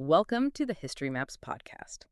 Welcome to the History Maps podcast.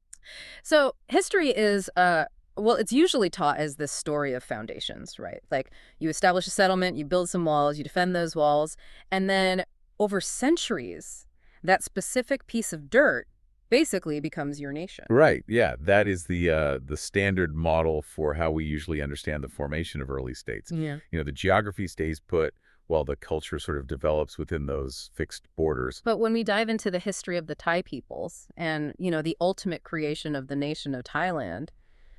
So, history is, it's usually taught as this story of foundations, right? Like, you establish a settlement, you build some walls, you defend those walls, and then over centuries, that specific piece of dirt basically becomes your nation. Right. Yeah, that is the standard model for how we usually understand the formation of early states. Yeah. The geography stays put while the culture sort of develops within those fixed borders. But when we dive into the history of the Thai peoples and, the ultimate creation of the nation of Thailand,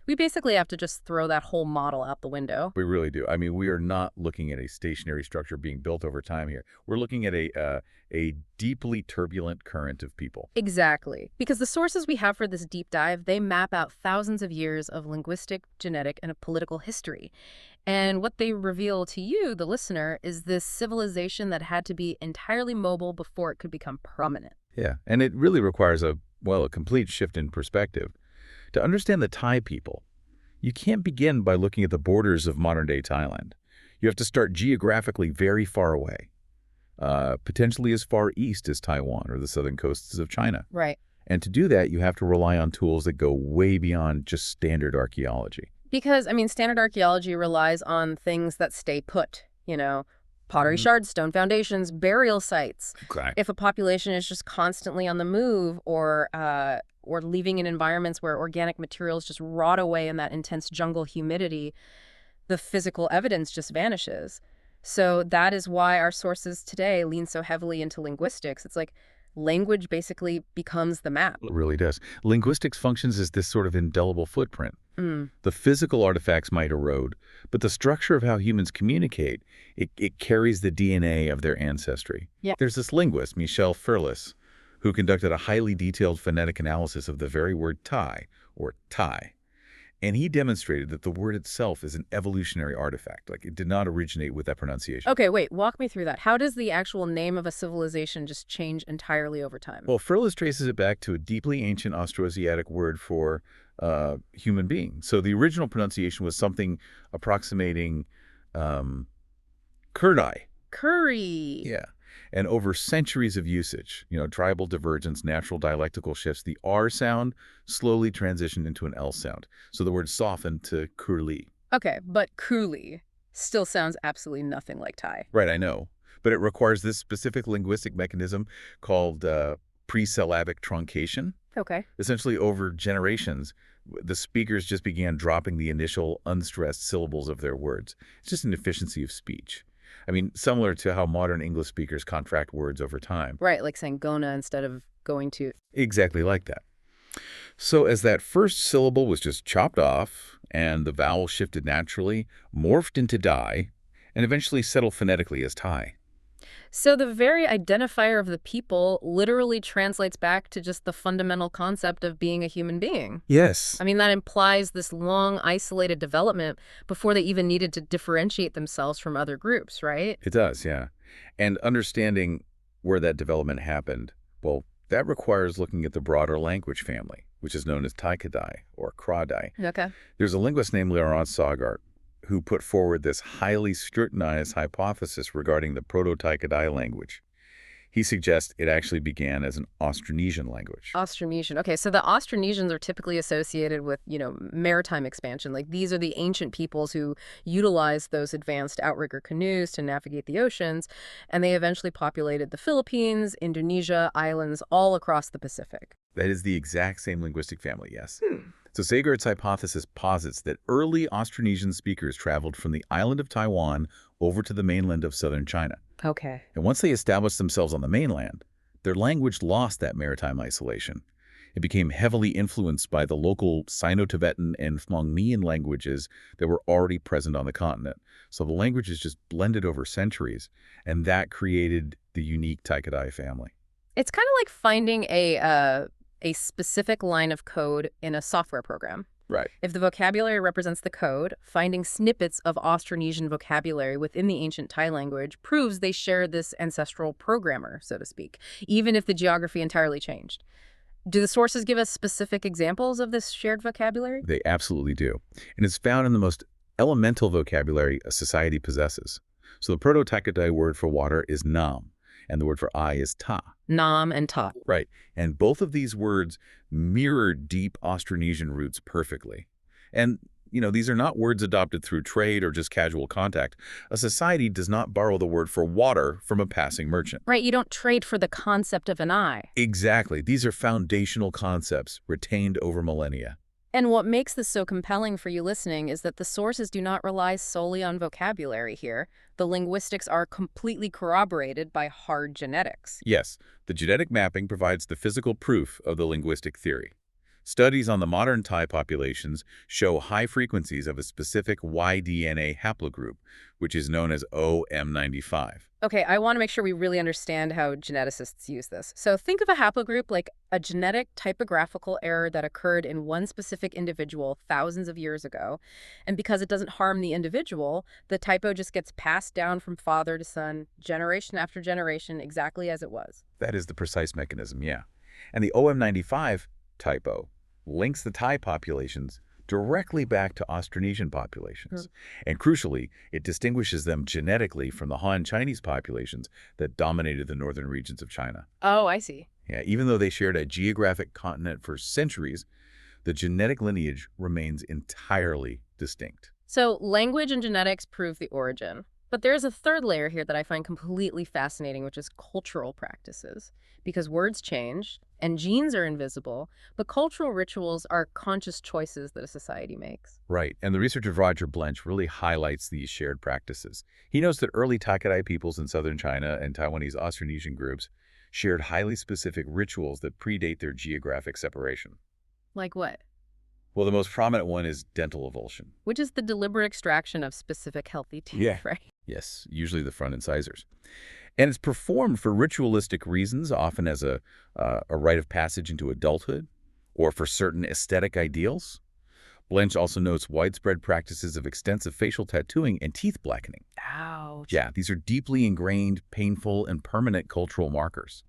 we basically have to just throw that whole model out the window. We really do. I mean, we are not looking at a stationary structure being built over time here. We're looking at a deeply turbulent current of people. Exactly. Because the sources we have for this deep dive, they map out thousands of years of linguistic, genetic, and political history. And what they reveal to you, the listener, is this civilization that had to be entirely mobile before it could become prominent. Yeah, and it really requires a complete shift in perspective. To understand the Thai people, you can't begin by looking at the borders of modern-day Thailand. You have to start geographically very far away, potentially as far east as Taiwan or the southern coasts of China. Right. And to do that, you have to rely on tools that go way beyond just standard archaeology. Because, standard archaeology relies on things that stay put, pottery shards, stone foundations, burial sites. Okay. If a population is just constantly on the move or living in environments where organic materials just rot away in that intense jungle humidity, the physical evidence just vanishes. So that is why our sources today lean so heavily into linguistics. It's like language basically becomes the map. It really does. Linguistics functions as this sort of indelible footprint. Mm. The physical artifacts might erode, but the structure of how humans communicate, it carries the DNA of their ancestry. Yeah. There's this linguist, Michel Furlis, who conducted a highly detailed phonetic analysis of the very word Thai, or Thai. And he demonstrated that the word itself is an evolutionary artifact. Like, it did not originate with that pronunciation. Okay, wait, walk me through that. How does the actual name of a civilization just change entirely over time? Well, Furlis traces it back to a deeply ancient Austroasiatic word for human being. So the original pronunciation was something approximating Kurdai. Curry. Yeah. And over centuries of usage, tribal divergence, natural dialectical shifts, the R sound slowly transitioned into an L sound. So the word softened to Kurli. Okay, but Kuli still sounds absolutely nothing like Thai. Right, I know. But it requires this specific linguistic mechanism called presyllabic truncation. Okay. Essentially, over generations, the speakers just began dropping the initial unstressed syllables of their words. It's just an efficiency of speech. I mean, similar to how modern English speakers contract words over time. Right, like saying gonna instead of going to. Exactly like that. So as that first syllable was just chopped off and the vowel shifted naturally, morphed into Dai, and eventually settled phonetically as Thai. So the very identifier of the people literally translates back to just the fundamental concept of being a human being. Yes. That implies this long, isolated development before they even needed to differentiate themselves from other groups, right? It does, yeah. And understanding where that development happened, well, that requires looking at the broader language family, which is known as Thai Kadai or Kra-Dai. Okay. There's a linguist named Laurent Sagart who put forward this highly scrutinized hypothesis regarding the Proto-Thai Kadai language. He suggests it actually began as an Austronesian language. Austronesian. Okay, so the Austronesians are typically associated with, maritime expansion. Like, these are the ancient peoples who utilized those advanced outrigger canoes to navigate the oceans, and they eventually populated the Philippines, Indonesia, islands all across the Pacific. That is the exact same linguistic family, yes. So Sagart's hypothesis posits that early Austronesian speakers traveled from the island of Taiwan over to the mainland of southern China. Okay. And once they established themselves on the mainland, their language lost that maritime isolation. It became heavily influenced by the local Sino-Tibetan and Hmong-Mien languages that were already present on the continent. So the languages just blended over centuries, and that created the unique Thai Kadai family. It's kind of like finding a specific line of code in a software program. Right. If the vocabulary represents the code, finding snippets of Austronesian vocabulary within the ancient Thai language proves they share this ancestral programmer, so to speak, even if the geography entirely changed. Do the sources give us specific examples of this shared vocabulary? They absolutely do. And it's found in the most elemental vocabulary a society possesses. So the Proto-Thai Kadai word for water is nam, and the word for eye is ta. Nam and Ta. Right. And both of these words mirror deep Austronesian roots perfectly. And, these are not words adopted through trade or just casual contact. A society does not borrow the word for water from a passing merchant. Right, you don't trade for the concept of an eye. Exactly. These are foundational concepts retained over millennia. And what makes this so compelling for you listening is that the sources do not rely solely on vocabulary here. The linguistics are completely corroborated by hard genetics. Yes, the genetic mapping provides the physical proof of the linguistic theory. Studies on the modern Thai populations show high frequencies of a specific Y-DNA haplogroup, which is known as OM95. Okay, I want to make sure we really understand how geneticists use this. So think of a haplogroup like a genetic typographical error that occurred in one specific individual thousands of years ago. And because it doesn't harm the individual, the typo just gets passed down from father to son, generation after generation, exactly as it was. That is the precise mechanism, yeah. And the OM95 typo links the Thai populations directly back to Austronesian populations. And crucially, it distinguishes them genetically from the Han Chinese populations that dominated the northern regions of China. Oh, I see. Yeah, even though they shared a geographic continent for centuries, the genetic lineage remains entirely distinct. So language and genetics prove the origin. But there's a third layer here that I find completely fascinating, which is cultural practices. Because words change and genes are invisible, but cultural rituals are conscious choices that a society makes. Right, and the research of Roger Blench really highlights these shared practices. He notes that early Takadai peoples in southern China and Taiwanese Austronesian groups shared highly specific rituals that predate their geographic separation. Like what? Well, the most prominent one is dental avulsion. Which is the deliberate extraction of specific healthy teeth, Yeah. right? Yes, usually the front incisors. And it's performed for ritualistic reasons, often as a rite of passage into adulthood or for certain aesthetic ideals. Blench also notes widespread practices of extensive facial tattooing and teeth blackening. Ouch. Yeah, these are deeply ingrained, painful, and permanent cultural markers.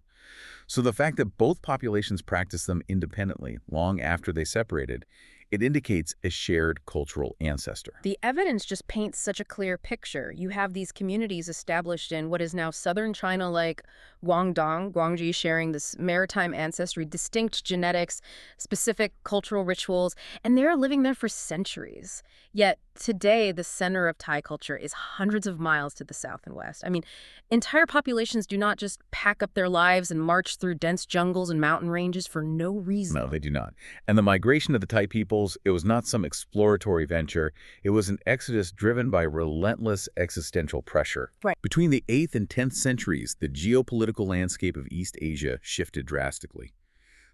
So the fact that both populations practiced them independently long after they separated, it indicates a shared cultural ancestor. The evidence just paints such a clear picture. You have these communities established in what is now southern China, like Guangdong, Guangxi, sharing this maritime ancestry, distinct genetics, specific cultural rituals, and they're living there for centuries. Yet today, the center of Thai culture is hundreds of miles to the south and west. I mean, entire populations do not just pack up their lives and march through dense jungles and mountain ranges for no reason. No, they do not. And the migration of the Thai peoples, it was not some exploratory venture. It was an exodus driven by relentless existential pressure. Right. Between the 8th and 10th centuries, the geopolitical landscape of East Asia shifted drastically.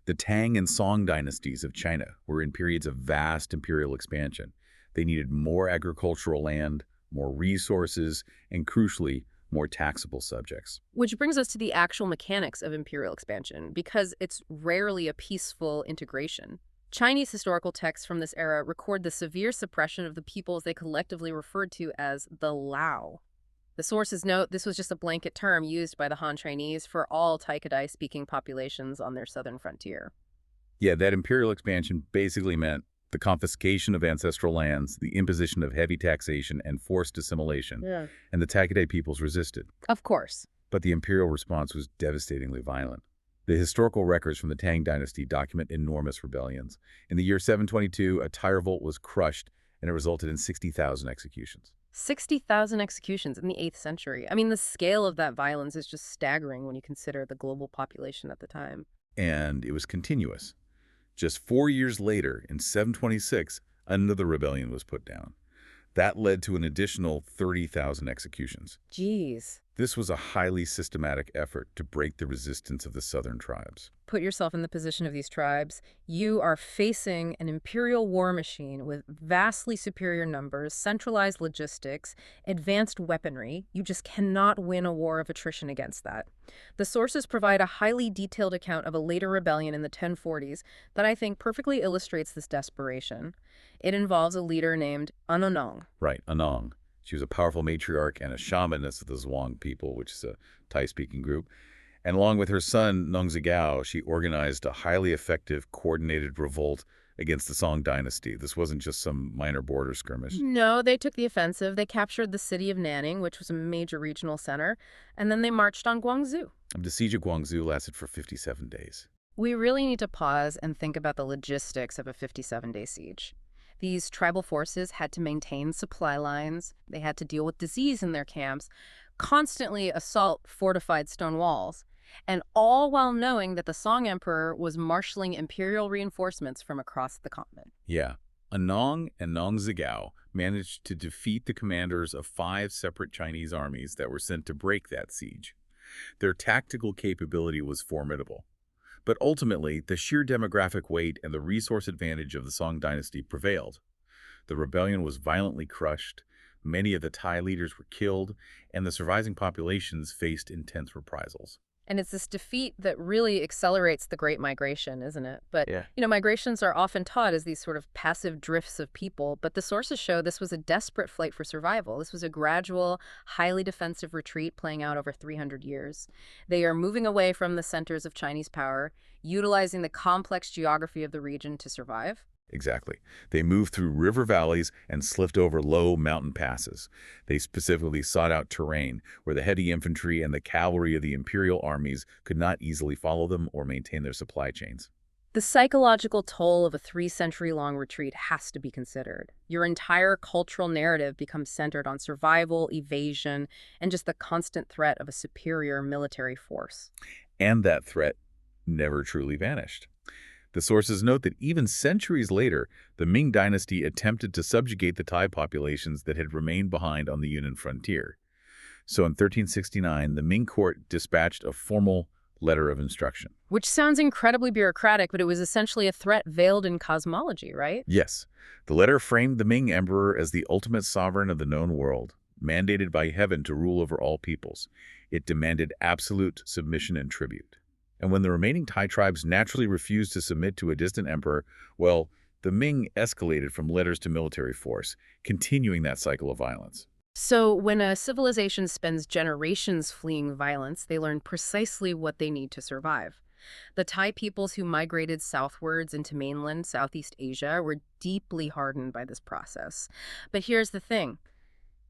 The Tang and Song dynasties of China were in periods of vast imperial expansion. They needed more agricultural land, more resources, and crucially, more taxable subjects. Which brings us to the actual mechanics of imperial expansion, because it's rarely a peaceful integration. Chinese historical texts from this era record the severe suppression of the peoples they collectively referred to as the Lao. The sources note this was just a blanket term used by the Han Chinese for all Tai-Kadai-speaking populations on their southern frontier. Yeah, that imperial expansion basically meant the confiscation of ancestral lands, the imposition of heavy taxation, and forced assimilation. Yeah. And the Takadai peoples resisted. Of course. But the imperial response was devastatingly violent. The historical records from the Tang dynasty document enormous rebellions. In the year 722, a Thai revolt was crushed, and it resulted in 60,000 executions. 60,000 executions in the 8th century. I mean, the scale of that violence is just staggering when you consider the global population at the time. And it was continuous. Just 4 years later, in 726, another rebellion was put down. That led to an additional 30,000 executions. Jeez. This was a highly systematic effort to break the resistance of the southern tribes. Put yourself in the position of these tribes. You are facing an imperial war machine with vastly superior numbers, centralized logistics, advanced weaponry. You just cannot win a war of attrition against that. The sources provide a highly detailed account of a later rebellion in the 1040s that I think perfectly illustrates this desperation. It involves a leader named Anonong. Right, Anong. She was a powerful matriarch and a shamaness of the Zhuang people, which is a Thai-speaking group. And along with her son, Nong Zigao, she organized a highly effective, coordinated revolt against the Song dynasty. This wasn't just some minor border skirmish. No, they took the offensive. They captured the city of Nanning, which was a major regional center, and then they marched on Guangzhou. The siege of Guangzhou lasted for 57 days. We really need to pause and think about the logistics of a 57-day siege. These tribal forces had to maintain supply lines, they had to deal with disease in their camps, constantly assault fortified stone walls, and all while knowing that the Song Emperor was marshaling imperial reinforcements from across the continent. Yeah. Anong and Nong Zigao managed to defeat the commanders of 5 separate Chinese armies that were sent to break that siege. Their tactical capability was formidable. But ultimately, the sheer demographic weight and the resource advantage of the Song dynasty prevailed. The rebellion was violently crushed, many of the Tai leaders were killed, and the surviving populations faced intense reprisals. And it's this defeat that really accelerates the Great Migration, isn't it? But, Yeah. Migrations are often taught as these sort of passive drifts of people, but the sources show this was a desperate flight for survival. This was a gradual, highly defensive retreat playing out over 300 years. They are moving away from the centers of Chinese power, utilizing the complex geography of the region to survive. Exactly. They moved through river valleys and slipped over low mountain passes. They specifically sought out terrain where the heavy infantry and the cavalry of the imperial armies could not easily follow them or maintain their supply chains. The psychological toll of a 3-century-long retreat has to be considered. Your entire cultural narrative becomes centered on survival, evasion, and just the constant threat of a superior military force. And that threat never truly vanished. The sources note that even centuries later, the Ming dynasty attempted to subjugate the Tai populations that had remained behind on the Yunnan frontier. So in 1369, the Ming court dispatched a formal letter of instruction. Which sounds incredibly bureaucratic, but it was essentially a threat veiled in cosmology, right? Yes, the letter framed the Ming emperor as the ultimate sovereign of the known world, mandated by heaven to rule over all peoples. It demanded absolute submission and tribute. And when the remaining Tai tribes naturally refused to submit to a distant emperor, well, the Ming escalated from letters to military force, continuing that cycle of violence. So when a civilization spends generations fleeing violence, they learn precisely what they need to survive. The Tai peoples who migrated southwards into mainland Southeast Asia were deeply hardened by this process. But here's the thing.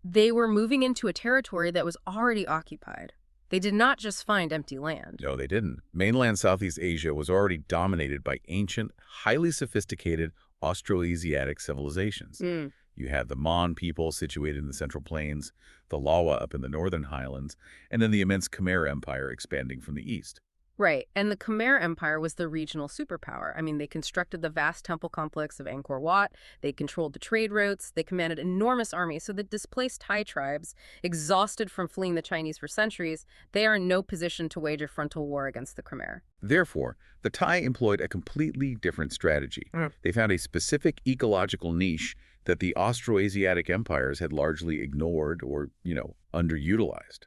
They were moving into a territory that was already occupied. They did not just find empty land. No, they didn't. Mainland Southeast Asia was already dominated by ancient, highly sophisticated Austroasiatic civilizations. You had the Mon people situated in the Central Plains, the Lawa up in the Northern Highlands, and then the immense Khmer Empire expanding from the east. Right, and the Khmer Empire was the regional superpower. I mean, they constructed the vast temple complex of Angkor Wat, they controlled the trade routes, they commanded enormous armies, so the displaced Tai tribes, exhausted from fleeing the Chinese for centuries, they are in no position to wage a frontal war against the Khmer. Therefore, the Tai employed a completely different strategy. They found a specific ecological niche that the Austroasiatic empires had largely ignored or, underutilized.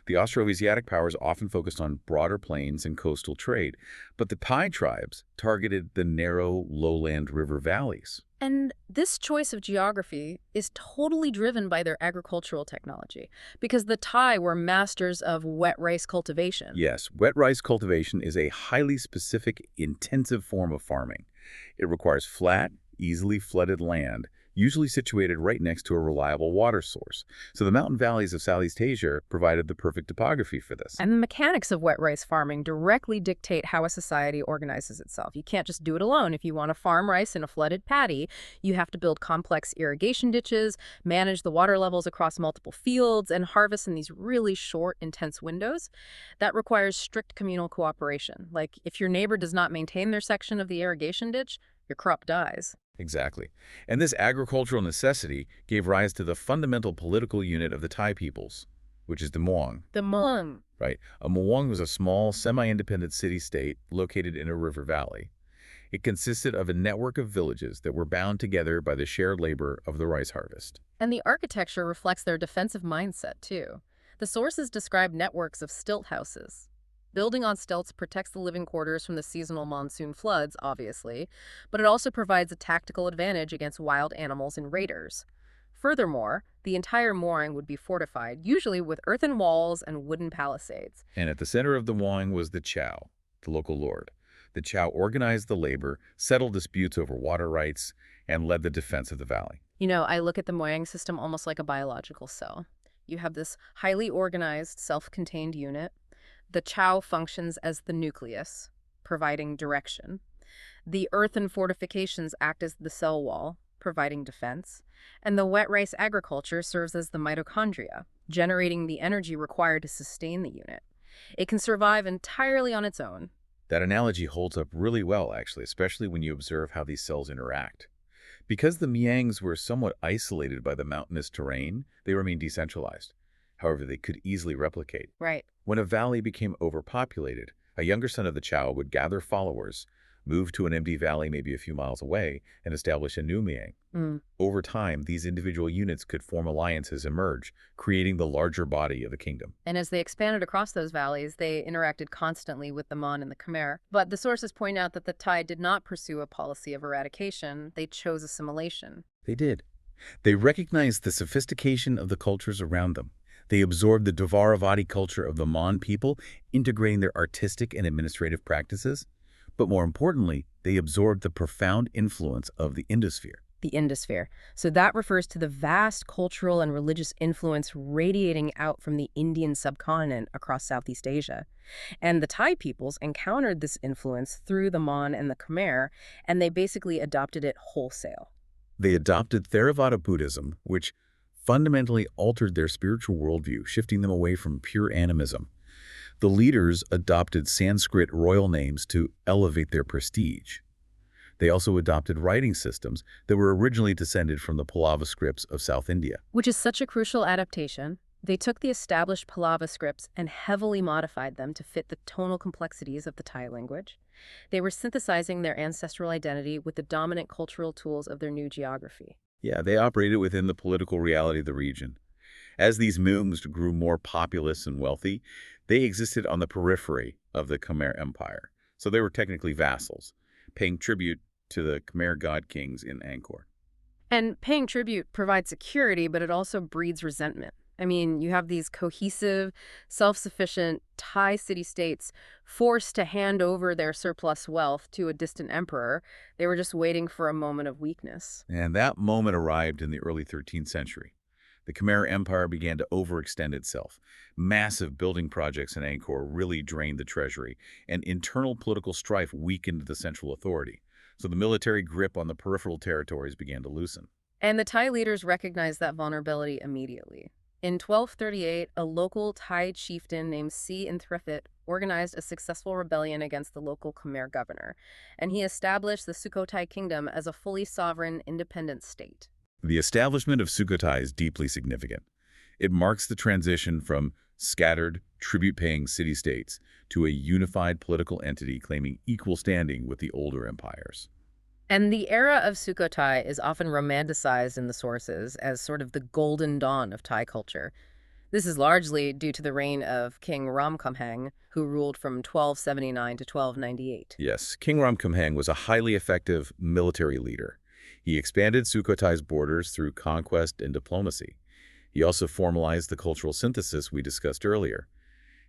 The Austroasiatic powers often focused on broader plains and coastal trade, but the Tai tribes targeted the narrow, lowland river valleys. And this choice of geography is totally driven by their agricultural technology, because the Tai were masters of wet rice cultivation. Yes, wet rice cultivation is a highly specific, intensive form of farming. It requires flat, easily flooded land, usually situated right next to a reliable water source. So the mountain valleys of Southeast Asia provided the perfect topography for this. And the mechanics of wet rice farming directly dictate how a society organizes itself. You can't just do it alone. If you want to farm rice in a flooded paddy, you have to build complex irrigation ditches, manage the water levels across multiple fields, and harvest in these really short, intense windows. That requires strict communal cooperation. Like, if your neighbor does not maintain their section of the irrigation ditch, your crop dies. Exactly. And this agricultural necessity gave rise to the fundamental political unit of the Tai peoples, which is the Muong. The Hmong. Right. A Muong was a small, semi-independent city-state located in a river valley. It consisted of a network of villages that were bound together by the shared labor of the rice harvest. And the architecture reflects their defensive mindset, too. The sources describe networks of stilt houses. Building on stilts protects the living quarters from the seasonal monsoon floods, obviously, but it also provides a tactical advantage against wild animals and raiders. Furthermore, the entire Muong would be fortified, usually with earthen walls and wooden palisades. And at the center of the Muong was the Chow, the local lord. The Chao organized the labor, settled disputes over water rights, and led the defense of the valley. I look at the Moyang system almost like a biological cell. You have this highly organized, self-contained unit. The Chao functions as the nucleus, providing direction. The earthen fortifications act as the cell wall, providing defense. And the wet rice agriculture serves as the mitochondria, generating the energy required to sustain the unit. It can survive entirely on its own. That analogy holds up really well, actually, especially when you observe how these cells interact. Because the Miangs were somewhat isolated by the mountainous terrain, they remained decentralized. However, they could easily replicate. Right. When a valley became overpopulated, a younger son of the Chao would gather followers, move to an empty valley maybe a few miles away, and establish a new Miang. Over time, these individual units could form alliances and merge, creating the larger body of the kingdom. And as they expanded across those valleys, they interacted constantly with the Mon and the Khmer. But the sources point out that the Thai did not pursue a policy of eradication. They chose assimilation. They did. They recognized the sophistication of the cultures around them. They absorbed the Dvaravati culture of the Mon people, integrating their artistic and administrative practices. But more importantly, they absorbed the profound influence of the Indosphere. The Indosphere. So that refers to the vast cultural and religious influence radiating out from the Indian subcontinent across Southeast Asia. And the Thai peoples encountered this influence through the Mon and the Khmer, and they basically adopted it wholesale. They adopted Theravada Buddhism, which fundamentally altered their spiritual worldview, shifting them away from pure animism. The leaders adopted Sanskrit royal names to elevate their prestige. They also adopted writing systems that were originally descended from the Pallava scripts of South India. Which is such a crucial adaptation. They took the established Pallava scripts and heavily modified them to fit the tonal complexities of the Thai language. They were synthesizing their ancestral identity with the dominant cultural tools of their new geography. Yeah, they operated within the political reality of the region. As these Moongs grew more populous and wealthy, they existed on the periphery of the Khmer Empire. So they were technically vassals, paying tribute to the Khmer god kings in Angkor. And paying tribute provides security, but it also breeds resentment. I mean, you have these cohesive, self-sufficient Thai city-states forced to hand over their surplus wealth to a distant emperor. They were just waiting for a moment of weakness. And that moment arrived in the early 13th century. The Khmer Empire began to overextend itself. Massive building projects in Angkor really drained the treasury, and internal political strife weakened the central authority. So the military grip on the peripheral territories began to loosen. And the Thai leaders recognized that vulnerability immediately. In 1238, a local Thai chieftain named Si Inthrefit organized a successful rebellion against the local Khmer governor, and he established the Sukhothai kingdom as a fully sovereign, independent state. The establishment of Sukhothai is deeply significant. It marks the transition from scattered, tribute-paying city-states to a unified political entity claiming equal standing with the older empires. And the era of Sukhothai is often romanticized in the sources as sort of the golden dawn of Thai culture. This is largely due to the reign of King Ramkhamhaeng, who ruled from 1279 to 1298. Yes, King Ramkhamhaeng was a highly effective military leader. He expanded Sukhothai's borders through conquest and diplomacy. He also formalized the cultural synthesis we discussed earlier.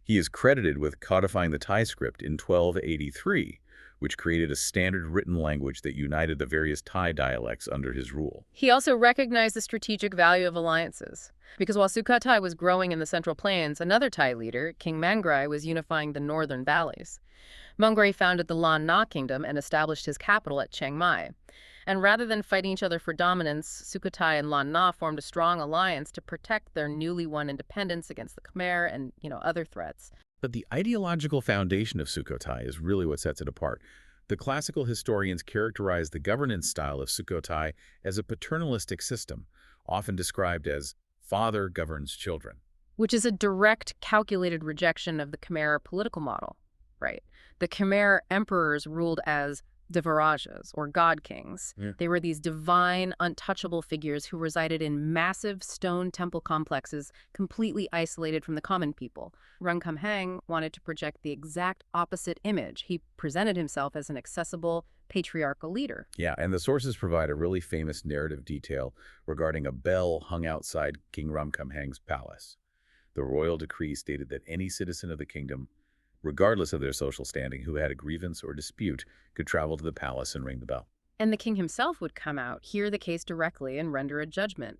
He is credited with codifying the Thai script in 1283, which created a standard written language that united the various Thai dialects under his rule. He also recognized the strategic value of alliances. Because while Sukhothai was growing in the Central Plains, another Thai leader, King Mangrai, was unifying the northern valleys. Mangrai founded the Lan Na kingdom and established his capital at Chiang Mai. And rather than fighting each other for dominance, Sukhothai and Lan Na formed a strong alliance to protect their newly won independence against the Khmer and, other threats. But the ideological foundation of Sukhothai is really what sets it apart. The classical historians characterize the governance style of Sukhothai as a paternalistic system, often described as father governs children. Which is a direct, calculated rejection of the Khmer political model, right? The Khmer emperors ruled as Devarajas, or god kings. Yeah. They were these divine, untouchable figures who resided in massive stone temple complexes completely isolated from the common people. Ramkhamhaeng wanted to project the exact opposite image. He presented himself as an accessible, patriarchal leader. Yeah, and the sources provide a really famous narrative detail regarding a bell hung outside King Ramkhamhaeng's palace. The royal decree stated that any citizen of the kingdom regardless of their social standing, who had a grievance or dispute could travel to the palace and ring the bell. And the king himself would come out, hear the case directly, and render a judgment.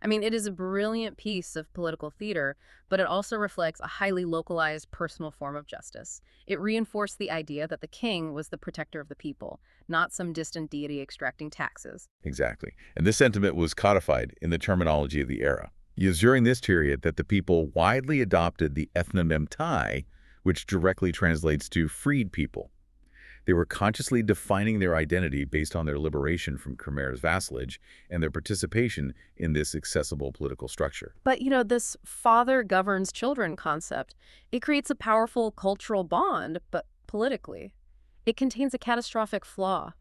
I mean, it is a brilliant piece of political theater, but it also reflects a highly localized personal form of justice. It reinforced the idea that the king was the protector of the people, not some distant deity extracting taxes. Exactly. And this sentiment was codified in the terminology of the era. It was during this period that the people widely adopted the ethnonym Tai, which directly translates to freed people. They were consciously defining their identity based on their liberation from Khmer's vassalage and their participation in this accessible political structure. But, this father governs children concept, it creates a powerful cultural bond, but politically. It contains a catastrophic flaw.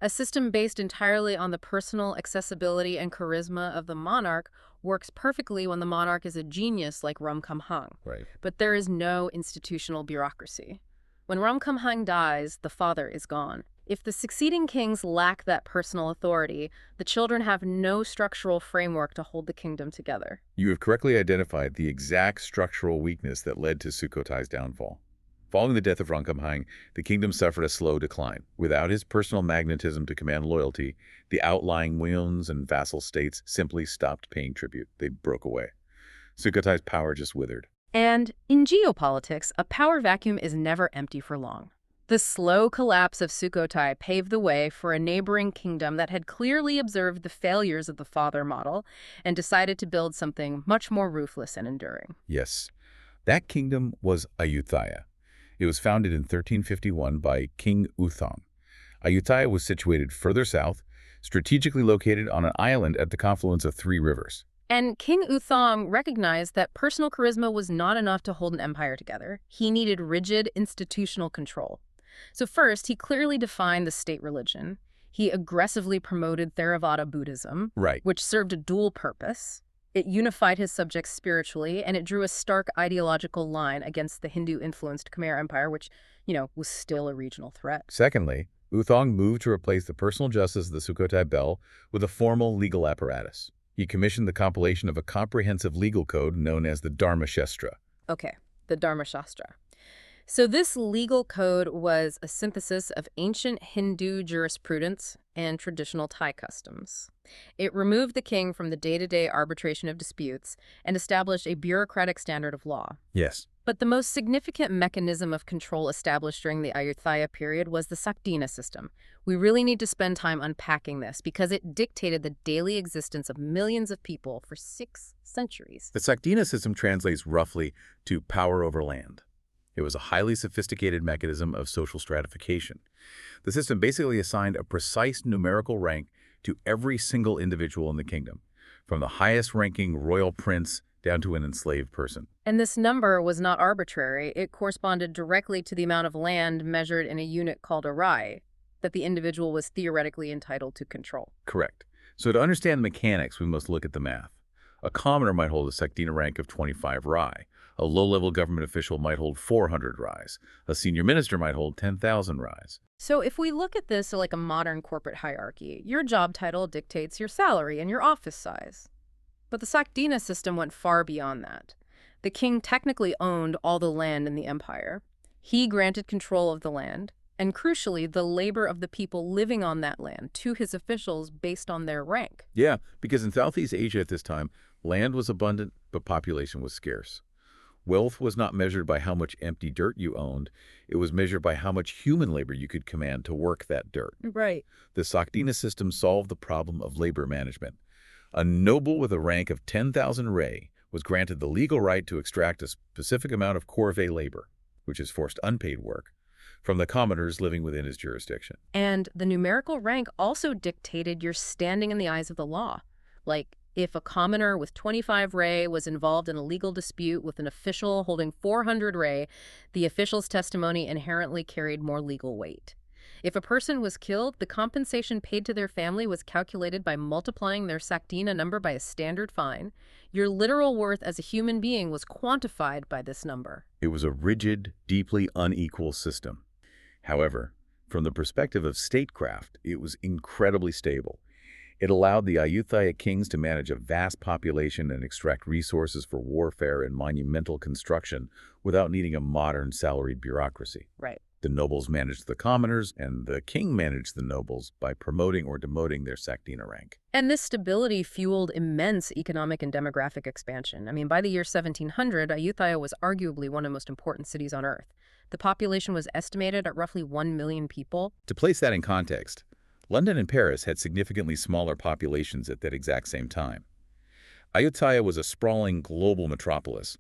A system based entirely on the personal accessibility and charisma of the monarch works perfectly when the monarch is a genius like Rum-Kang. Right. But there is no institutional bureaucracy. When Rum-Kang dies, the father is gone. If the succeeding kings lack that personal authority, the children have no structural framework to hold the kingdom together. You have correctly identified the exact structural weakness that led to Sukhotai's downfall. Following the death of Rum-Kang, the kingdom suffered a slow decline. Without his personal magnetism to command loyalty, the outlying Muons and vassal states simply stopped paying tribute. They broke away. Sukhotai's power just withered. And in geopolitics, a power vacuum is never empty for long. The slow collapse of Sukhothai paved the way for a neighboring kingdom that had clearly observed the failures of the father model and decided to build something much more ruthless and enduring. Yes, that kingdom was Ayutthaya. It was founded in 1351 by King Uthong. Ayutthaya was situated further south, strategically located on an island at the confluence of 3 rivers. And King Uthong recognized that personal charisma was not enough to hold an empire together. He needed rigid institutional control. So first, he clearly defined the state religion. He aggressively promoted Theravada Buddhism, Right. which served a dual purpose. It unified his subjects spiritually, and it drew a stark ideological line against the Hindu-influenced Khmer Empire, which, was still a regional threat. Secondly, Uthong moved to replace the personal justice of the Sukhothai Bel with a formal legal apparatus. He commissioned the compilation of a comprehensive legal code known as the Dharmashastra. Okay, the Dharmashastra. So this legal code was a synthesis of ancient Hindu jurisprudence and traditional Thai customs. It removed the king from the day-to-day arbitration of disputes and established a bureaucratic standard of law. Yes. But the most significant mechanism of control established during the Ayutthaya period was the Sakdina system. We really need to spend time unpacking this because it dictated the daily existence of millions of people for 6 centuries. The Sakdina system translates roughly to power over land. It was a highly sophisticated mechanism of social stratification. The system basically assigned a precise numerical rank to every single individual in the kingdom, from the highest-ranking royal prince down to an enslaved person. And this number was not arbitrary. It corresponded directly to the amount of land measured in a unit called a rai that the individual was theoretically entitled to control. Correct. So to understand the mechanics, we must look at the math. A commoner might hold a Sakdina rank of 25 rai. A low-level government official might hold 400 rais. A senior minister might hold 10,000 rais. So if we look at this like a modern corporate hierarchy, your job title dictates your salary and your office size. But the Sakdina system went far beyond that. The king technically owned all the land in the empire. He granted control of the land, and crucially, the labor of the people living on that land to his officials based on their rank. Yeah, because in Southeast Asia at this time, land was abundant, but population was scarce. Wealth was not measured by how much empty dirt you owned. It was measured by how much human labor you could command to work that dirt. Right. The Sakdina system solved the problem of labor management. A noble with a rank of 10,000 rai was granted the legal right to extract a specific amount of corvée labor, which is forced unpaid work, from the commoners living within his jurisdiction. And the numerical rank also dictated your standing in the eyes of the law. Like, if a commoner with 25 rai was involved in a legal dispute with an official holding 400 rai, the official's testimony inherently carried more legal weight. If a person was killed, the compensation paid to their family was calculated by multiplying their Sakdina number by a standard fine. Your literal worth as a human being was quantified by this number. It was a rigid, deeply unequal system. However, from the perspective of statecraft, it was incredibly stable. It allowed the Ayutthaya kings to manage a vast population and extract resources for warfare and monumental construction without needing a modern salaried bureaucracy. Right. The nobles managed the commoners, and the king managed the nobles by promoting or demoting their Saktina rank. And this stability fueled immense economic and demographic expansion. I mean, by the year 1700, Ayutthaya was arguably one of the most important cities on Earth. The population was estimated at roughly 1 million people. To place that in context, London and Paris had significantly smaller populations at that exact same time. Ayutthaya was a sprawling global metropolis,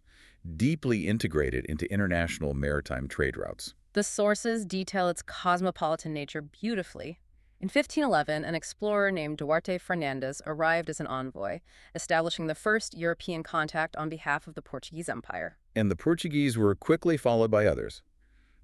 deeply integrated into international maritime trade routes. The sources detail its cosmopolitan nature beautifully. In 1511, an explorer named Duarte Fernandes arrived as an envoy, establishing the first European contact on behalf of the Portuguese Empire. And the Portuguese were quickly followed by others.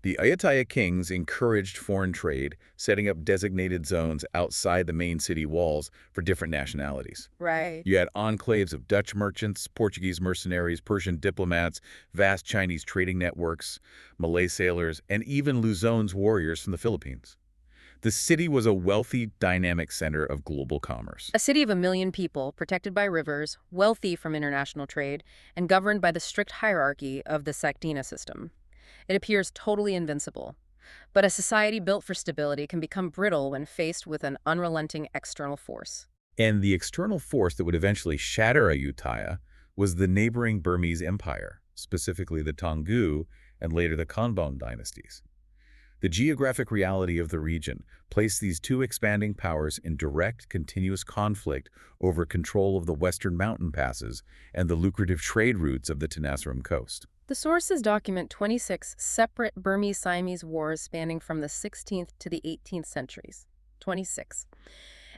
The Ayutthaya kings encouraged foreign trade, setting up designated zones outside the main city walls for different nationalities. Right. You had enclaves of Dutch merchants, Portuguese mercenaries, Persian diplomats, vast Chinese trading networks, Malay sailors, and even Luzon's warriors from the Philippines. The city was a wealthy, dynamic center of global commerce. A city of 1 million people, protected by rivers, wealthy from international trade, and governed by the strict hierarchy of the Saktina system. It appears totally invincible. But a society built for stability can become brittle when faced with an unrelenting external force. And the external force that would eventually shatter Ayutthaya was the neighboring Burmese Empire, specifically the Taungoo and later the Konbaung dynasties. The geographic reality of the region placed these two expanding powers in direct, continuous conflict over control of the western mountain passes and the lucrative trade routes of the Tenasserim coast. The sources document 26 separate Burmese-Siamese wars spanning from the 16th to the 18th centuries. 26.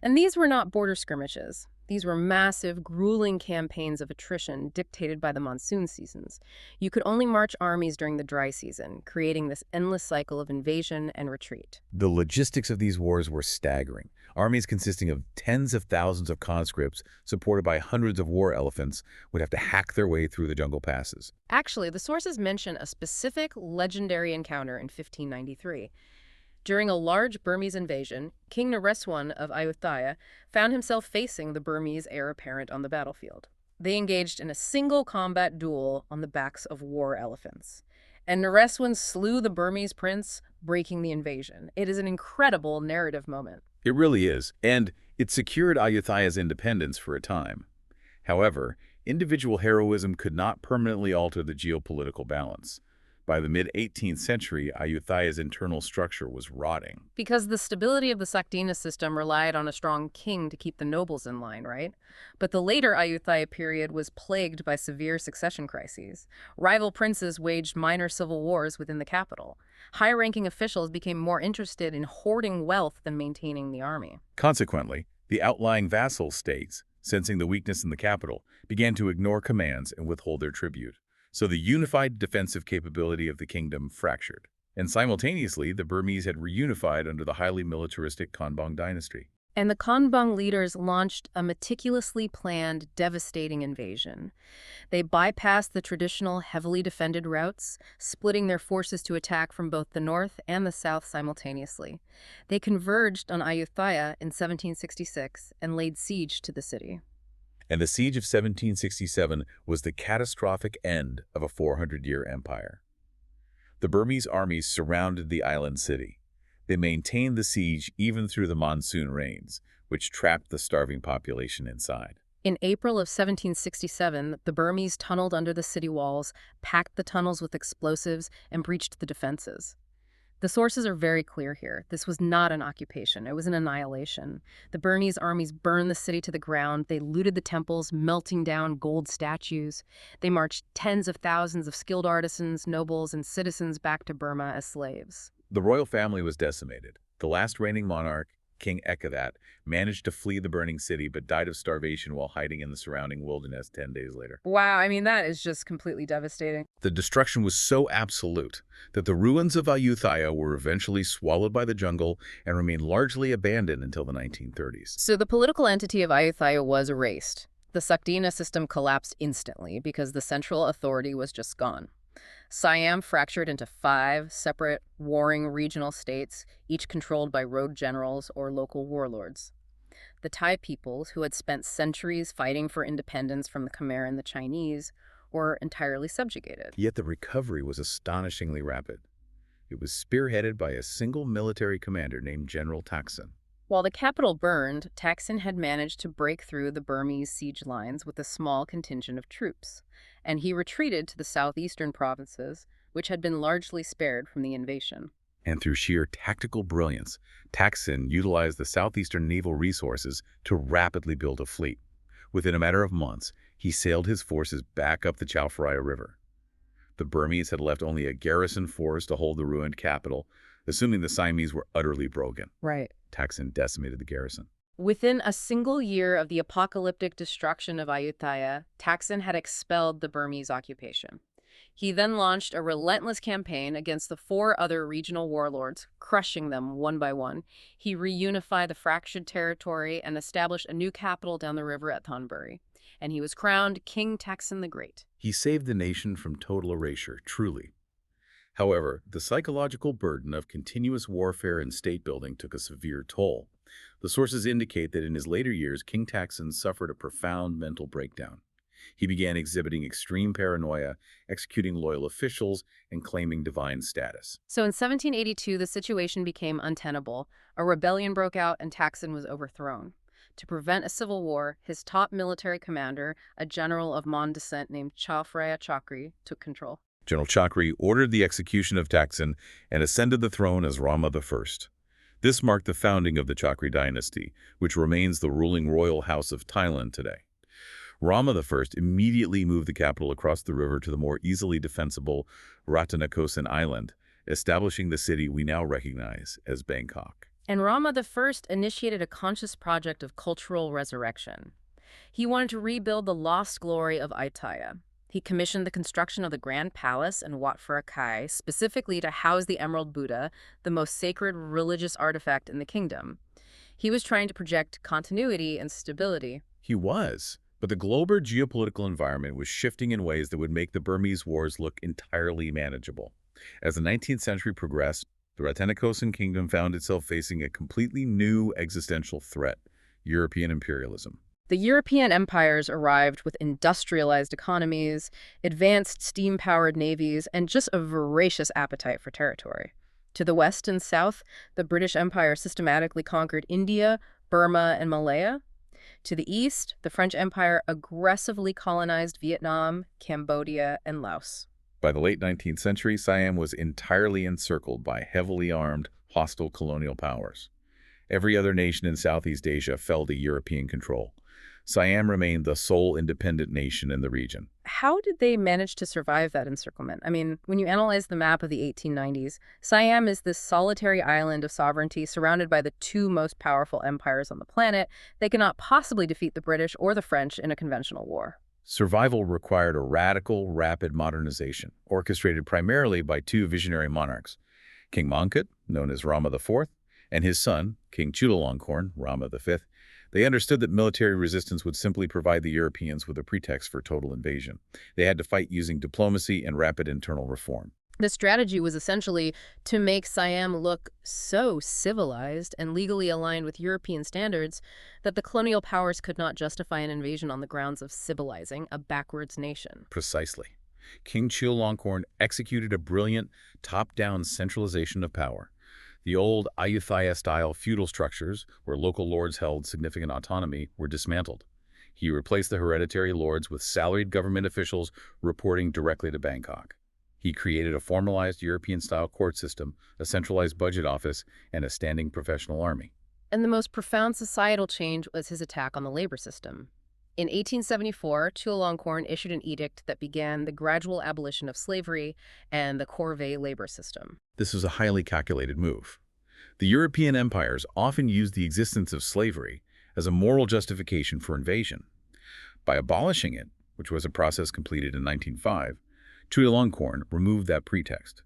And these were not border skirmishes. These were massive, grueling campaigns of attrition dictated by the monsoon seasons. You could only march armies during the dry season, creating this endless cycle of invasion and retreat. The logistics of these wars were staggering. Armies consisting of tens of thousands of conscripts, supported by hundreds of war elephants, would have to hack their way through the jungle passes. Actually, the sources mention a specific legendary encounter in 1593. During a large Burmese invasion, King Nareswar of Ayutthaya found himself facing the Burmese heir apparent on the battlefield. They engaged in a single combat duel on the backs of war elephants. And Nareswar slew the Burmese prince, breaking the invasion. It is an incredible narrative moment. It really is, and it secured Ayutthaya's independence for a time. However, individual heroism could not permanently alter the geopolitical balance. By the mid-18th century, Ayutthaya's internal structure was rotting. Because the stability of the Saktina system relied on a strong king to keep the nobles in line, right? But the later Ayutthaya period was plagued by severe succession crises. Rival princes waged minor civil wars within the capital. High-ranking officials became more interested in hoarding wealth than maintaining the army. Consequently, the outlying vassal states, sensing the weakness in the capital, began to ignore commands and withhold their tribute. So the unified defensive capability of the kingdom fractured. And simultaneously, the Burmese had reunified under the highly militaristic Konbaung dynasty. And the Konbaung leaders launched a meticulously planned, devastating invasion. They bypassed the traditional, heavily defended routes, splitting their forces to attack from both the north and the south simultaneously. They converged on Ayutthaya in 1766 and laid siege to the city. And the siege of 1767 was the catastrophic end of a 400-year empire. The Burmese armies surrounded the island city. They maintained the siege even through the monsoon rains, which trapped the starving population inside. In April of 1767, the Burmese tunneled under the city walls, packed the tunnels with explosives, and breached the defenses. The sources are very clear here. This was not an occupation. It was an annihilation. The Burmese armies burned the city to the ground. They looted the temples, melting down gold statues. They marched tens of thousands of skilled artisans, nobles, and citizens back to Burma as slaves. The royal family was decimated. The last reigning monarch, King Ekathat, managed to flee the burning city but died of starvation while hiding in the surrounding wilderness 10 days later. Wow, I mean, that is just completely devastating. The destruction was so absolute that the ruins of Ayutthaya were eventually swallowed by the jungle and remained largely abandoned until the 1930s. So the political entity of Ayutthaya was erased. The Saktina system collapsed instantly because the central authority was just gone. Siam fractured into 5 separate, warring regional states, each controlled by rogue generals or local warlords. The Thai peoples, who had spent centuries fighting for independence from the Khmer and the Chinese, were entirely subjugated. Yet the recovery was astonishingly rapid. It was spearheaded by a single military commander named General Taksin. While the capital burned, Taksin had managed to break through the Burmese siege lines with a small contingent of troops, and he retreated to the southeastern provinces, which had been largely spared from the invasion. And through sheer tactical brilliance, Taksin utilized the southeastern naval resources to rapidly build a fleet. Within a matter of months, he sailed his forces back up the Chao Phraya River. The Burmese had left only a garrison force to hold the ruined capital, assuming the Siamese were utterly broken. Right. Taksin decimated the garrison. Within a single year of the apocalyptic destruction of Ayutthaya, Taksin had expelled the Burmese occupation. He then launched a relentless campaign against the 4 other regional warlords, crushing them one by one. He reunified the fractured territory and established a new capital down the river at Thonburi. And he was crowned King Taksin the Great. He saved the nation from total erasure, truly. However, the psychological burden of continuous warfare and state building took a severe toll. The sources indicate that in his later years, King Taksin suffered a profound mental breakdown. He began exhibiting extreme paranoia, executing loyal officials, and claiming divine status. So in 1782, the situation became untenable. A rebellion broke out and Taksin was overthrown. To prevent a civil war, his top military commander, a general of Mon descent named Chao Phraya Chakri, took control. General Chakri ordered the execution of Taksin and ascended the throne as Rama I. This marked the founding of the Chakri dynasty, which remains the ruling royal house of Thailand today. Rama I immediately moved the capital across the river to the more easily defensible Ratanakosin Island, establishing the city we now recognize as Bangkok. And Rama I initiated a conscious project of cultural resurrection. He wanted to rebuild the lost glory of Ayutthaya. He commissioned the construction of the Grand Palace in Wat Phra Khai, specifically to house the Emerald Buddha, the most sacred religious artifact in the kingdom. He was trying to project continuity and stability. He was, but the global geopolitical environment was shifting in ways that would make the Burmese wars look entirely manageable. As the 19th century progressed, the Ratanakosin kingdom found itself facing a completely new existential threat: European imperialism. The European empires arrived with industrialized economies, advanced steam-powered navies, and just a voracious appetite for territory. To the west and south, the British Empire systematically conquered India, Burma, and Malaya. To the east, the French Empire aggressively colonized Vietnam, Cambodia, and Laos. By the late 19th century, Siam was entirely encircled by heavily armed, hostile colonial powers. Every other nation in Southeast Asia fell to European control. Siam remained the sole independent nation in the region. How did they manage to survive that encirclement? I mean, when you analyze the map of the 1890s, Siam is this solitary island of sovereignty surrounded by the 2 most powerful empires on the planet. They cannot possibly defeat the British or the French in a conventional war. Survival required a radical, rapid modernization, orchestrated primarily by 2 visionary monarchs, King Mongkut, known as Rama IV, and his son, King Chulalongkorn, Rama V. They understood that military resistance would simply provide the Europeans with a pretext for total invasion. They had to fight using diplomacy and rapid internal reform. The strategy was essentially to make Siam look so civilized and legally aligned with European standards that the colonial powers could not justify an invasion on the grounds of civilizing a backwards nation. Precisely. King Chulalongkorn executed a brilliant top-down centralization of power. The old Ayutthaya-style feudal structures, where local lords held significant autonomy, were dismantled. He replaced the hereditary lords with salaried government officials reporting directly to Bangkok. He created a formalized European-style court system, a centralized budget office, and a standing professional army. And the most profound societal change was his attack on the labor system. In 1874, Chulalongkorn issued an edict that began the gradual abolition of slavery and the corvée labor system. This was a highly calculated move. The European empires often used the existence of slavery as a moral justification for invasion. By abolishing it, which was a process completed in 1905, Chulalongkorn removed that pretext.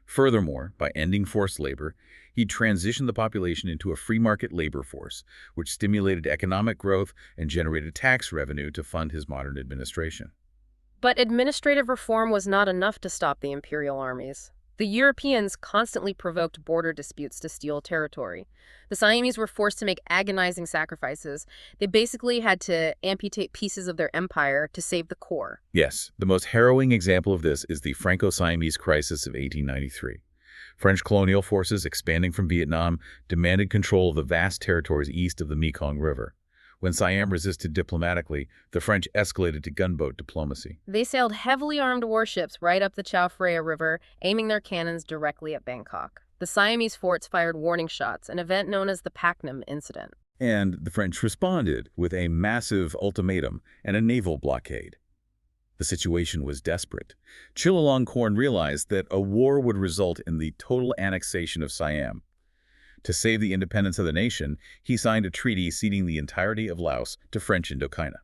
Furthermore, by ending forced labor, he transitioned the population into a free market labor force, which stimulated economic growth and generated tax revenue to fund his modern administration. But administrative reform was not enough to stop the imperial armies. The Europeans constantly provoked border disputes to steal territory. The Siamese were forced to make agonizing sacrifices. They basically had to amputate pieces of their empire to save the core. Yes, the most harrowing example of this is the Franco-Siamese crisis of 1893. French colonial forces expanding from Vietnam demanded control of the vast territories east of the Mekong River. When Siam resisted diplomatically, the French escalated to gunboat diplomacy. They sailed heavily armed warships right up the Chao Phraya River, aiming their cannons directly at Bangkok. The Siamese forts fired warning shots, an event known as the Paknam Incident. And the French responded with a massive ultimatum and a naval blockade. The situation was desperate. Chulalongkorn realized that a war would result in the total annexation of Siam. To save the independence of the nation, he signed a treaty ceding the entirety of Laos to French Indochina.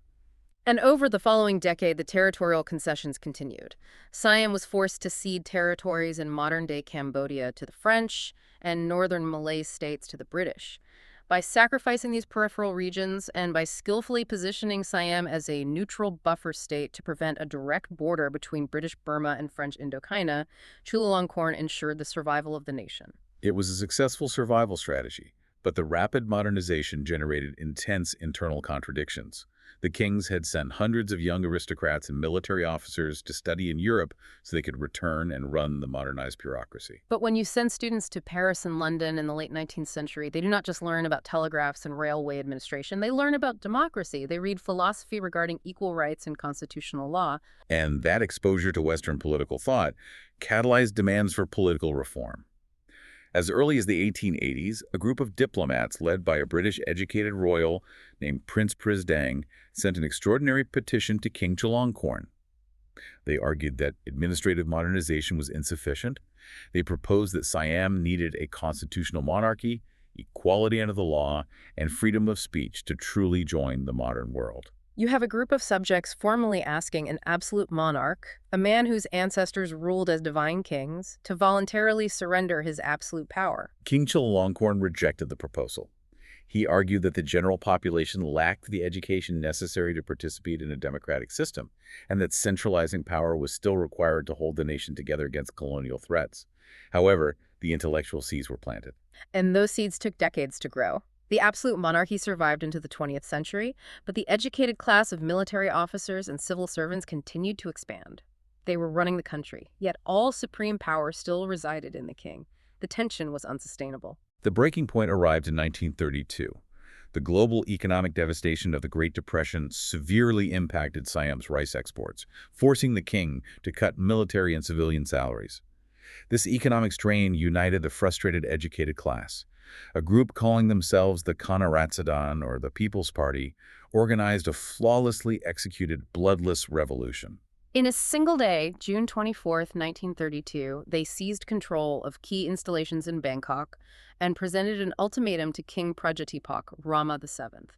And over the following decade, the territorial concessions continued. Siam was forced to cede territories in modern-day Cambodia to the French and northern Malay states to the British. By sacrificing these peripheral regions and by skillfully positioning Siam as a neutral buffer state to prevent a direct border between British Burma and French Indochina, Chulalongkorn ensured the survival of the nation. It was a successful survival strategy, but the rapid modernization generated intense internal contradictions. The kings had sent hundreds of young aristocrats and military officers to study in Europe so they could return and run the modernized bureaucracy. But when you send students to Paris and London in the late 19th century, they do not just learn about telegraphs and railway administration. They learn about democracy. They read philosophy regarding equal rights and constitutional law. And that exposure to Western political thought catalyzed demands for political reform. As early as the 1880s, a group of diplomats led by a British-educated royal named Prince Prisdang sent an extraordinary petition to King Chulalongkorn. They argued that administrative modernization was insufficient. They proposed that Siam needed a constitutional monarchy, equality under the law, and freedom of speech to truly join the modern world. You have a group of subjects formally asking an absolute monarch, a man whose ancestors ruled as divine kings, to voluntarily surrender his absolute power. King Chulalongkorn rejected the proposal. He argued that the general population lacked the education necessary to participate in a democratic system, and that centralizing power was still required to hold the nation together against colonial threats. However, the intellectual seeds were planted. And those seeds took decades to grow. The absolute monarchy survived into the 20th century, but the educated class of military officers and civil servants continued to expand. They were running the country, yet all supreme power still resided in the king. The tension was unsustainable. The breaking point arrived in 1932. The global economic devastation of the Great Depression severely impacted Siam's rice exports, forcing the king to cut military and civilian salaries. This economic strain united the frustrated educated class. A group calling themselves the Kanaratsadan, or the People's Party, organized a flawlessly executed bloodless revolution. In a single day, June 24th, 1932, they seized control of key installations in Bangkok and presented an ultimatum to King Prajatipok, Rama VII.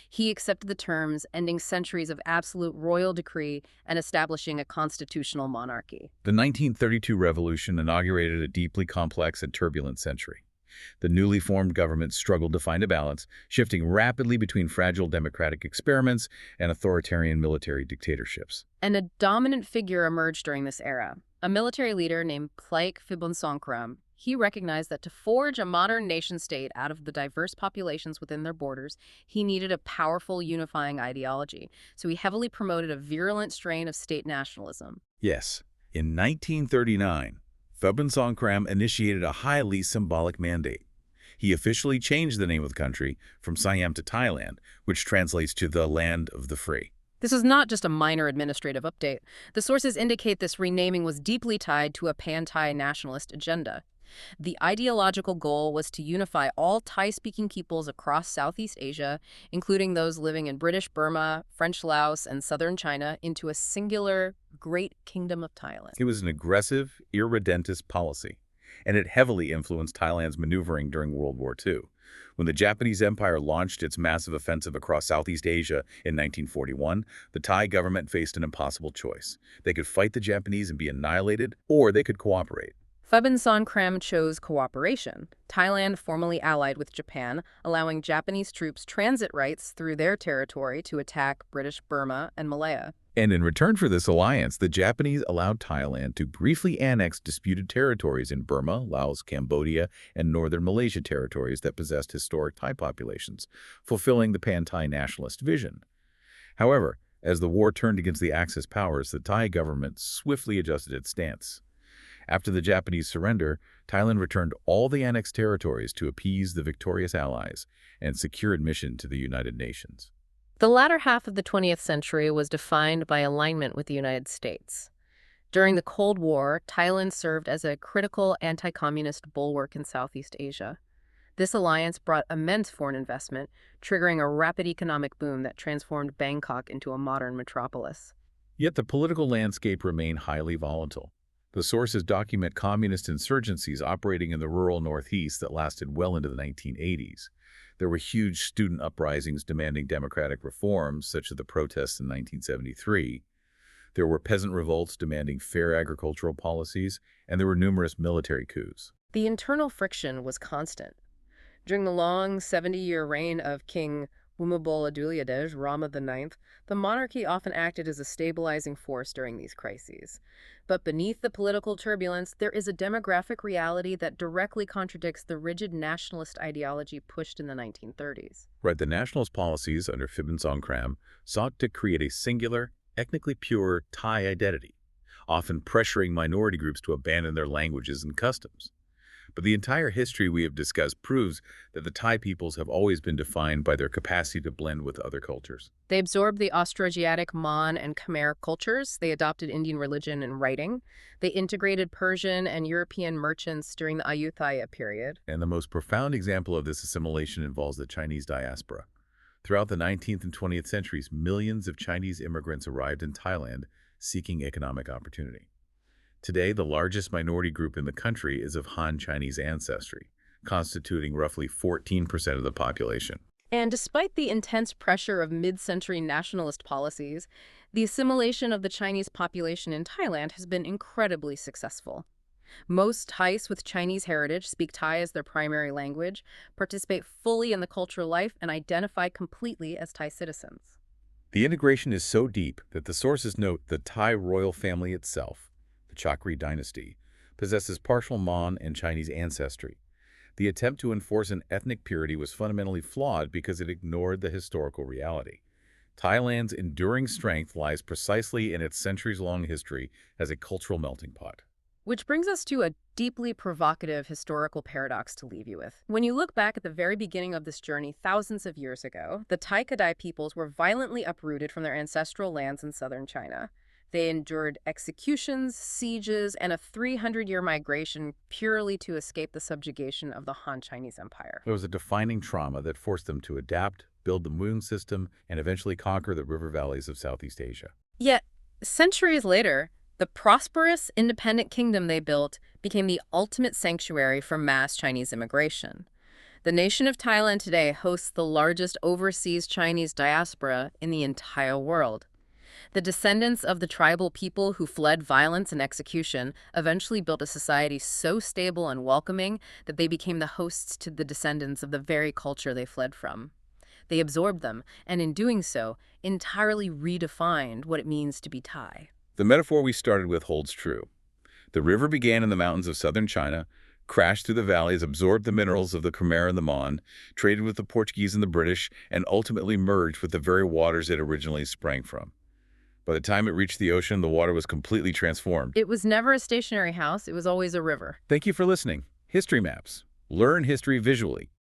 He accepted the terms, ending centuries of absolute royal decree and establishing a constitutional monarchy. The 1932 revolution inaugurated a deeply complex and turbulent century. The newly formed government struggled to find a balance, shifting rapidly between fragile democratic experiments and authoritarian military dictatorships. And a dominant figure emerged during this era, a military leader named Plaek Phibunsongkhram. He recognized that to forge a modern nation-state out of the diverse populations within their borders, he needed a powerful unifying ideology. So he heavily promoted a virulent strain of state nationalism. Yes, in 1939, Phibunsongkhram initiated a highly symbolic mandate. He officially changed the name of the country from Siam to Thailand, which translates to the land of the free. This was not just a minor administrative update. The sources indicate this renaming was deeply tied to a pan-Thai nationalist agenda. The ideological goal was to unify all Thai-speaking peoples across Southeast Asia, including those living in British Burma, French Laos, and southern China, into a singular Great Kingdom of Thailand. It was an aggressive, irredentist policy, and it heavily influenced Thailand's maneuvering during World War II. When the Japanese Empire launched its massive offensive across Southeast Asia in 1941, the Thai government faced an impossible choice. They could fight the Japanese and be annihilated, or they could cooperate. Phibunsongkhram chose cooperation. Thailand formally allied with Japan, allowing Japanese troops transit rights through their territory to attack British Burma and Malaya. And in return for this alliance, the Japanese allowed Thailand to briefly annex disputed territories in Burma, Laos, Cambodia, and northern Malaysia territories that possessed historic Thai populations, fulfilling the Pan-Thai nationalist vision. However, as the war turned against the Axis powers, the Thai government swiftly adjusted its stance. After the Japanese surrender, Thailand returned all the annexed territories to appease the victorious Allies and secure admission to the United Nations. The latter half of the 20th century was defined by alignment with the United States. During the Cold War, Thailand served as a critical anti-communist bulwark in Southeast Asia. This alliance brought immense foreign investment, triggering a rapid economic boom that transformed Bangkok into a modern metropolis. Yet the political landscape remained highly volatile. The sources document communist insurgencies operating in the rural Northeast that lasted well into the 1980s. There were huge student uprisings demanding democratic reforms, such as the protests in 1973. There were peasant revolts demanding fair agricultural policies, and there were numerous military coups. The internal friction was constant. During the long 70-year reign of King Bhumibol Adulyadej Rama IX, the monarchy often acted as a stabilizing force during these crises. But beneath the political turbulence, there is a demographic reality that directly contradicts the rigid nationalist ideology pushed in the 1930s. Right, the nationalist policies under Phibin Songkram sought to create a singular, ethnically pure Thai identity, often pressuring minority groups to abandon their languages and customs. But the entire history we have discussed proves that the Thai peoples have always been defined by their capacity to blend with other cultures. They absorbed the Austroasiatic Mon and Khmer cultures. They adopted Indian religion and writing. They integrated Persian and European merchants during the Ayutthaya period. And the most profound example of this assimilation involves the Chinese diaspora. Throughout the 19th and 20th centuries, millions of Chinese immigrants arrived in Thailand seeking economic opportunity. Today, the largest minority group in the country is of Han Chinese ancestry, constituting roughly 14% of the population. And despite the intense pressure of mid-century nationalist policies, the assimilation of the Chinese population in Thailand has been incredibly successful. Most Thais with Chinese heritage speak Thai as their primary language, participate fully in the cultural life, and identify completely as Thai citizens. The integration is so deep that the sources note the Thai royal family itself, the Chakri dynasty, possesses partial Mon and Chinese ancestry. The attempt to enforce an ethnic purity was fundamentally flawed because it ignored the historical reality. Thailand's enduring strength lies precisely in its centuries-long history as a cultural melting pot. Which brings us to a deeply provocative historical paradox to leave you with. When you look back at the very beginning of this journey thousands of years ago, the Thai Kadai peoples were violently uprooted from their ancestral lands in southern China. They endured executions, sieges, and a 300-year migration purely to escape the subjugation of the Han Chinese Empire. It was a defining trauma that forced them to adapt, build the Mueang system, and eventually conquer the river valleys of Southeast Asia. Yet, centuries later, the prosperous, independent kingdom they built became the ultimate sanctuary for mass Chinese immigration. The nation of Thailand today hosts the largest overseas Chinese diaspora in the entire world. The descendants of the tribal people who fled violence and execution eventually built a society so stable and welcoming that they became the hosts to the descendants of the very culture they fled from. They absorbed them, and in doing so, entirely redefined what it means to be Thai. The metaphor we started with holds true. The river began in the mountains of southern China, crashed through the valleys, absorbed the minerals of the Khmer and the Mon, traded with the Portuguese and the British, and ultimately merged with the very waters it originally sprang from. By the time it reached the ocean, the water was completely transformed. It was never a stationary house, it was always a river. Thank you for listening. History Maps. Learn history visually.